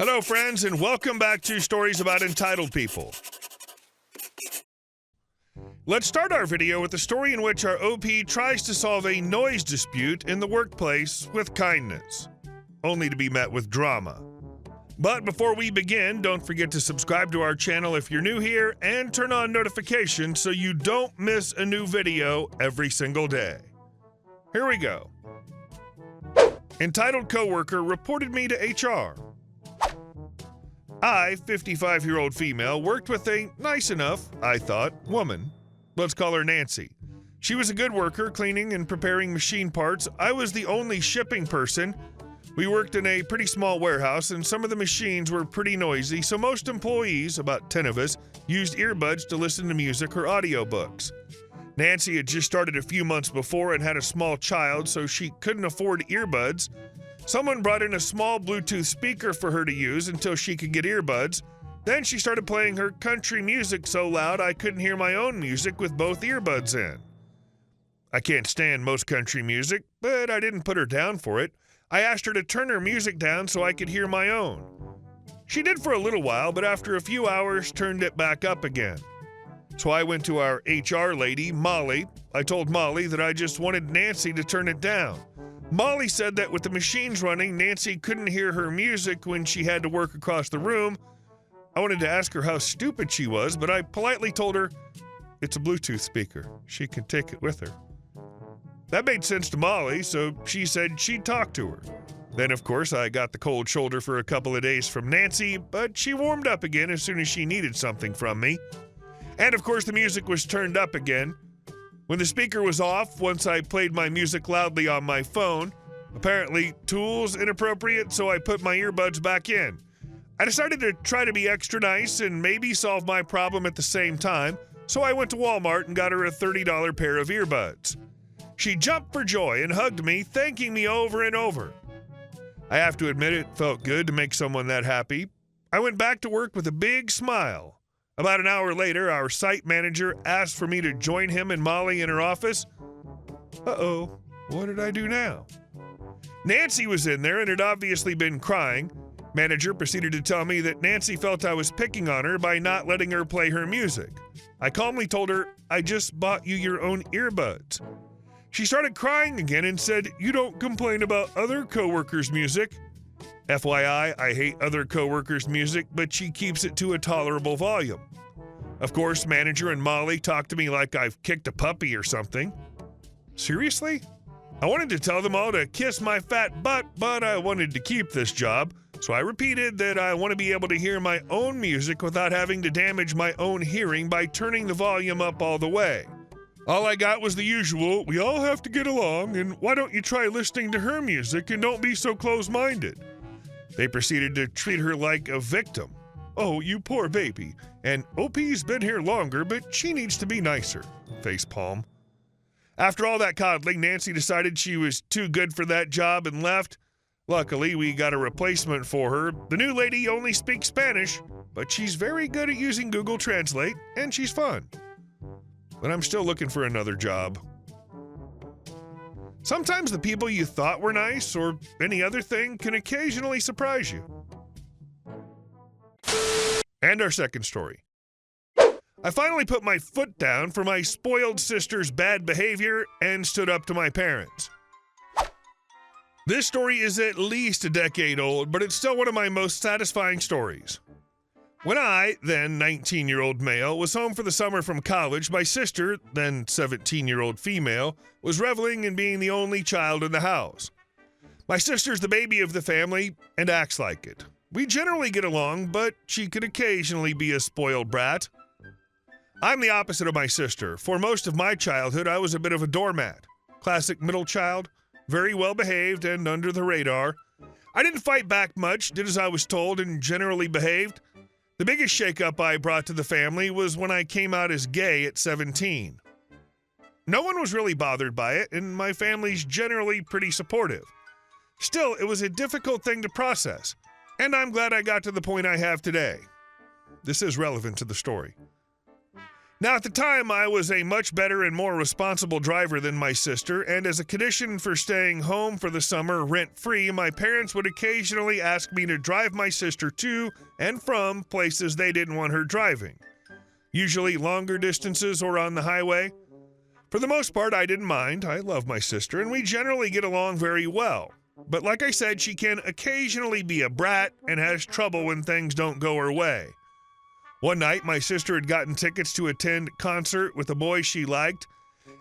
Hello, friends, and welcome back to Stories About Entitled People. Let's start our video with a story in which our OP tries to solve a noise dispute in the workplace with kindness, only to be met with drama. But before we begin, don't forget to subscribe to our channel if you're new here and turn on notifications so you don't miss a new video every single day. Here we go. Entitled coworker reported me to HR. I, 55-year-old female, worked with a nice enough, I thought, woman. Let's call her Nancy. She was a good worker, cleaning and preparing machine parts. I was the only shipping person. We worked in a pretty small warehouse, and some of the machines were pretty noisy, so most employees, about 10 of us, used earbuds to listen to music or audiobooks. Nancy had just started a few months before and had a small child, so she couldn't afford earbuds. Someone brought in a small Bluetooth speaker for her to use until she could get earbuds. Then she started playing her country music so loud I couldn't hear my own music with both earbuds in. I can't stand most country music, but I didn't put her down for it. I asked her to turn her music down so I could hear my own. She did for a little while, but after a few hours turned it back up again. So I went to our HR lady, Molly. I told Molly that I just wanted Nancy to turn it down. Molly said that with the machines running, Nancy couldn't hear her music when she had to work across the room. I wanted to ask her how stupid she was, but I politely told her, it's a Bluetooth speaker. She can take it with her. That made sense to Molly, so she said she'd talk to her. Then, of course, I got the cold shoulder for a couple of days from Nancy, but she warmed up again as soon as she needed something from me. And, of course, the music was turned up again. When the speaker was off, once I played my music loudly on my phone, apparently tools inappropriate, so I put my earbuds back in. I decided to try to be extra nice and maybe solve my problem at the same time, so I went to Walmart and got her a $30 pair of earbuds. She jumped for joy and hugged me, thanking me over and over. I have to admit it felt good to make someone that happy. I went back to work with a big smile. About an hour later, our site manager asked for me to join him and Molly in her office. Uh-oh, what did I do now? Nancy was in there and had obviously been crying. Manager proceeded to tell me that Nancy felt I was picking on her by not letting her play her music. I calmly told her, I just bought you your own earbuds. She started crying again and said, you don't complain about other coworkers' music. FYI, I hate other coworkers' music, but she keeps it to a tolerable volume. Of course, manager and Molly talk to me like I've kicked a puppy or something. Seriously? I wanted to tell them all to kiss my fat butt, but I wanted to keep this job, so I repeated that I want to be able to hear my own music without having to damage my own hearing by turning the volume up all the way. All I got was the usual, we all have to get along, and why don't you try listening to her music and don't be so close-minded? They proceeded to treat her like a victim. Oh, you poor baby. And OP's been here longer, but she needs to be nicer. Facepalm. After all that coddling, Nancy decided she was too good for that job and left. Luckily, we got a replacement for her. The new lady only speaks Spanish, but she's very good at using Google Translate, and she's fun. But I'm still looking for another job. Sometimes the people you thought were nice or any other thing can occasionally surprise you. And our second story. I finally put my foot down for my spoiled sister's bad behavior and stood up to my parents. This story is at least a decade old, but it's still one of my most satisfying stories. When I, then 19-year-old male, was home for the summer from college, my sister, then 17-year-old female, was reveling in being the only child in the house. My sister's the baby of the family and acts like it. We generally get along, but she can occasionally be a spoiled brat. I'm the opposite of my sister. For most of my childhood, I was a bit of a doormat. Classic middle child, very well behaved and under the radar. I didn't fight back much, did as I was told, and generally behaved. The biggest shakeup I brought to the family was when I came out as gay at 17. No one was really bothered by it, and my family's generally pretty supportive. Still, it was a difficult thing to process, and I'm glad I got to the point I have today. This is relevant to the story. Now, at the time, I was a much better and more responsible driver than my sister, and as a condition for staying home for the summer rent-free, my parents would occasionally ask me to drive my sister to and from places they didn't want her driving, usually longer distances or on the highway. For the most part, I didn't mind. I love my sister, and we generally get along very well. But like I said, she can occasionally be a brat and has trouble when things don't go her way. One night, my sister had gotten tickets to attend a concert with a boy she liked.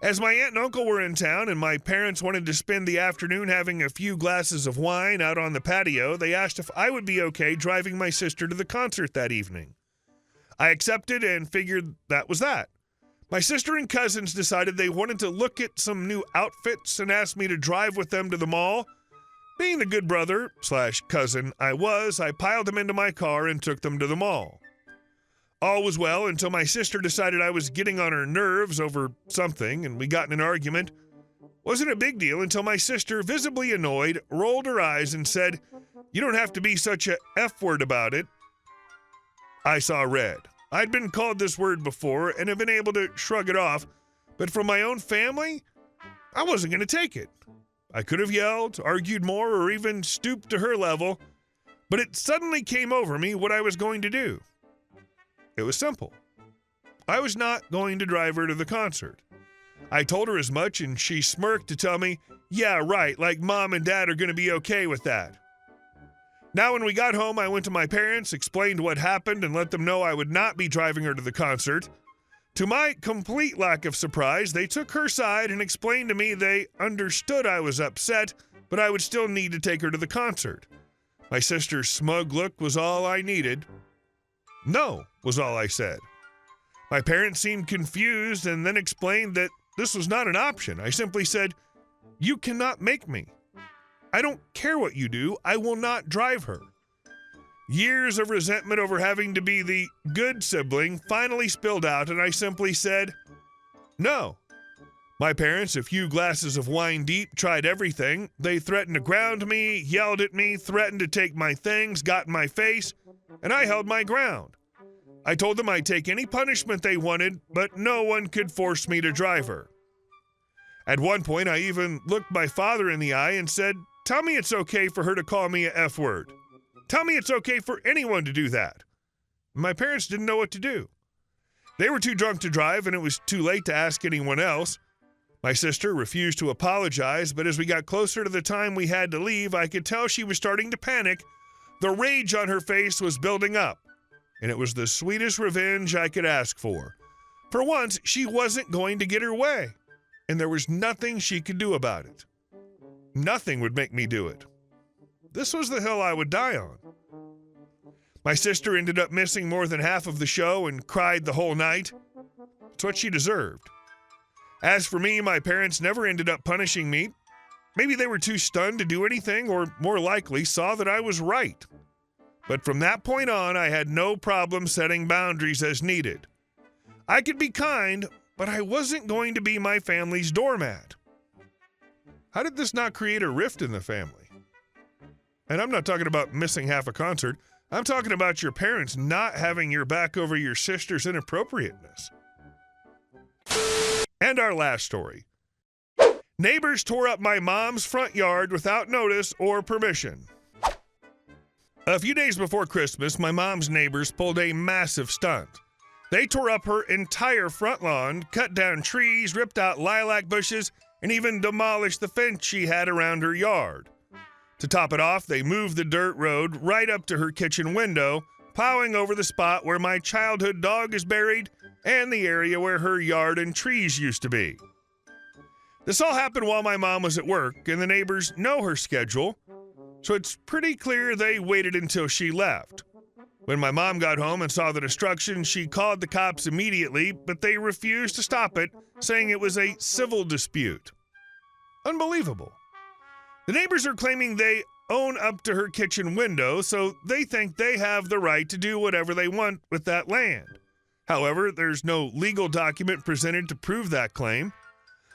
As my aunt and uncle were in town and my parents wanted to spend the afternoon having a few glasses of wine out on the patio, they asked if I would be okay driving my sister to the concert that evening. I accepted and figured that was that. My sister and cousins decided they wanted to look at some new outfits and asked me to drive with them to the mall. Being the good brother/cousin I was, I piled them into my car and took them to the mall. All was well until my sister decided I was getting on her nerves over something, and we got in an argument. Wasn't a big deal until my sister, visibly annoyed, rolled her eyes and said, "You don't have to be such a F-word about it." I saw red. I'd been called this word before and have been able to shrug it off, but from my own family, I wasn't going to take it. I could have yelled, argued more, or even stooped to her level, but it suddenly came over me what I was going to do. It was simple. I was not going to drive her to the concert. I told her as much, and she smirked to tell me, "Yeah, right, like Mom and Dad are going to be okay with that." Now, when we got home, I went to my parents, explained what happened, and let them know I would not be driving her to the concert. To my complete lack of surprise, they took her side and explained to me they understood I was upset, but I would still need to take her to the concert. My sister's smug look was all I needed. "No," was all I said. My parents seemed confused and then explained that this was not an option. I simply said, "You cannot make me. I don't care what you do. I will not drive her." Years of resentment over having to be the good sibling finally spilled out, and I simply said, "No." My parents, a few glasses of wine deep, tried everything. They threatened to ground me, yelled at me, threatened to take my things, got in my face, and I held my ground. I told them I'd take any punishment they wanted, but no one could force me to drive her. At one point, I even looked my father in the eye and said, "Tell me it's okay for her to call me a F-word. Tell me it's okay for anyone to do that." My parents didn't know what to do. They were too drunk to drive, and it was too late to ask anyone else. My sister refused to apologize, but as we got closer to the time we had to leave, I could tell she was starting to panic. The rage on her face was building up, and it was the sweetest revenge I could ask for. For once, she wasn't going to get her way, and there was nothing she could do about it. Nothing would make me do it. This was the hill I would die on. My sister ended up missing more than half of the show and cried the whole night. It's what she deserved. As for me, my parents never ended up punishing me. Maybe they were too stunned to do anything, or more likely, saw that I was right. But from that point on, I had no problem setting boundaries as needed. I could be kind, but I wasn't going to be my family's doormat. How did this not create a rift in the family? And I'm not talking about missing half a concert. I'm talking about your parents not having your back over your sister's inappropriateness. And our last story. Neighbors tore up my mom's front yard without notice or permission. A few days before Christmas, my mom's neighbors pulled a massive stunt. They tore up her entire front lawn, cut down trees, ripped out lilac bushes, and even demolished the fence she had around her yard. To top it off, they moved the dirt road right up to her kitchen window, plowing over the spot where my childhood dog is buried and the area where her yard and trees used to be. This all happened while my mom was at work, and the neighbors know her schedule, so it's pretty clear they waited until she left. When my mom got home and saw the destruction, she called the cops immediately, but they refused to stop it, saying it was a civil dispute. Unbelievable. The neighbors are claiming they own up to her kitchen window, so they think they have the right to do whatever they want with that land. However, there's no legal document presented to prove that claim.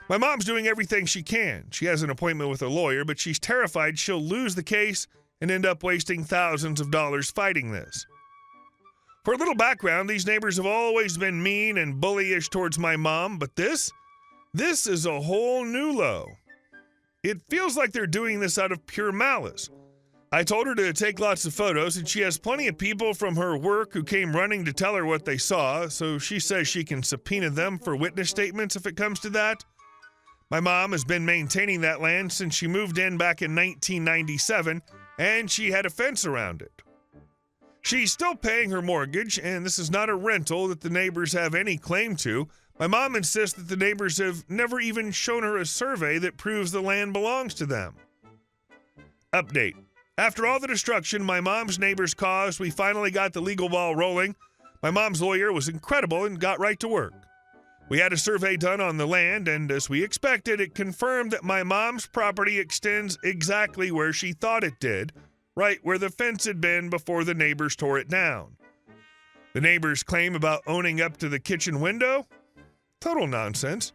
My mom's doing everything she can. She has an appointment with a lawyer, but she's terrified she'll lose the case and end up wasting thousands of dollars fighting this. For a little background, these neighbors have always been mean and bullyish towards my mom, but this is a whole new low. It feels like they're doing this out of pure malice. I told her to take lots of photos, and she has plenty of people from her work who came running to tell her what they saw, so she says she can subpoena them for witness statements if it comes to that. My mom has been maintaining that land since she moved in back in 1997, and she had a fence around it. She's still paying her mortgage, and this is not a rental that the neighbors have any claim to. My mom insists that the neighbors have never even shown her a survey that proves the land belongs to them. Update. After all the destruction my mom's neighbors caused, we finally got the legal ball rolling. My mom's lawyer was incredible and got right to work. We had a survey done on the land, and as we expected, it confirmed that my mom's property extends exactly where she thought it did, right where the fence had been before the neighbors tore it down. The neighbors' claim about owning up to the kitchen window? Total nonsense.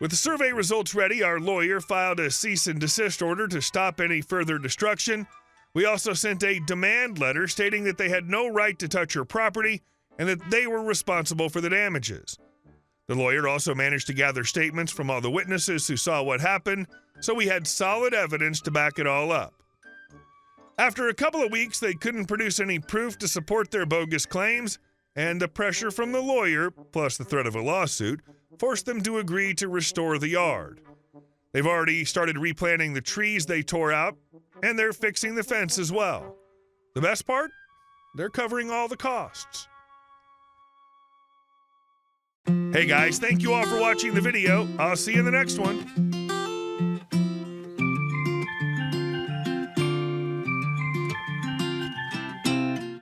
With the survey results ready, our lawyer filed a cease and desist order to stop any further destruction. We also sent a demand letter stating that they had no right to touch her property and that they were responsible for the damages. The lawyer also managed to gather statements from all the witnesses who saw what happened, so we had solid evidence to back it all up. After a couple of weeks, they couldn't produce any proof to support their bogus claims, and the pressure from the lawyer, plus the threat of a lawsuit, forced them to agree to restore the yard. They've already started replanting the trees they tore out, and they're fixing the fence as well. The best part? They're covering all the costs. Hey guys, thank you all for watching the video. I'll see you in the next one.